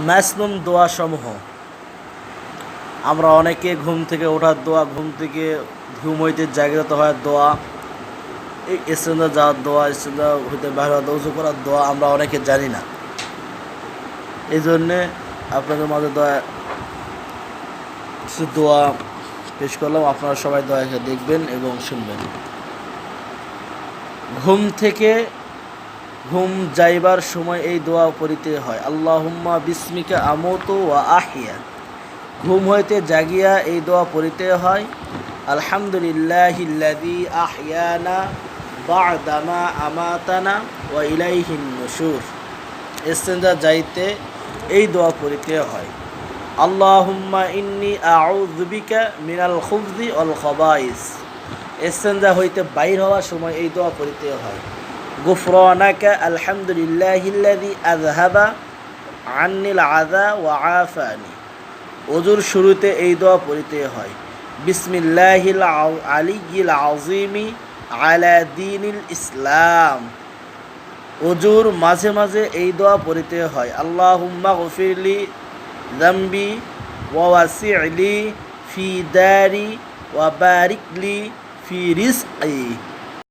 মাসনুন দোয়া সমূহ। আমরা অনেকে ঘুম থেকে ওঠার দোয়া, ঘুম হইতে জাগ্রত হওয়ার দোয়া, এই ইস্তেঞ্জা যাওয়ার দোয়া, ইস্তেঞ্জা হইতে বাইরে হওয়ার দোয়া, উজু করার দোয়া আমরা অনেকে জানি না। এই জন্যে আপনাদের মাঝে কিছু দোয়া পেশ করলাম, আপনারা সবাই দয়াকে দেখবেন এবং শুনবেন। ঘুম যাইবার সময় এই দোয়া পড়িতে হয়, আল্লাহুম্মা বিসমিকা আমুতু ওয়া আহিয়া। ঘুম হইতে জাগিয়া এই দোয়া পড়িতে হয়, আলহামদুলিল্লাহিল্লাযী আহইয়ানা বা'দামা আমাতানা ওয়া ইলাইহিন নুশুর। ইস্তেঞ্জা যাইতে এই দোয়া পড়িতে হয়, আল্লাহুম্মা ইন্নী আউযু বিকা মিনাল খুবজি ওয়াল খাবাইস। ইস্তেঞ্জা হইতে বাইর হওয়ার সময় এই দোয়া পড়িতে হয়, গুফরানাকা আলহামদুলিল্লাহিল্লাযী আযহাবা আন্নিল আযা ওয়া আফানি। ওযুর শুরুতে এই দোয়া পড়িতে হয়, বিসমিল্লাহিল আলিয়্যিল আযীমি আলা দীনিল ইসলাম। ওযুর মাঝে মাঝে এই দোয়া পড়িতে হয়, আল্লাহুম্মা গফিরলি যামবি ওয়া ওয়াসি'লি ফি দারি ওয়া বারিকলি ফি রিজকি।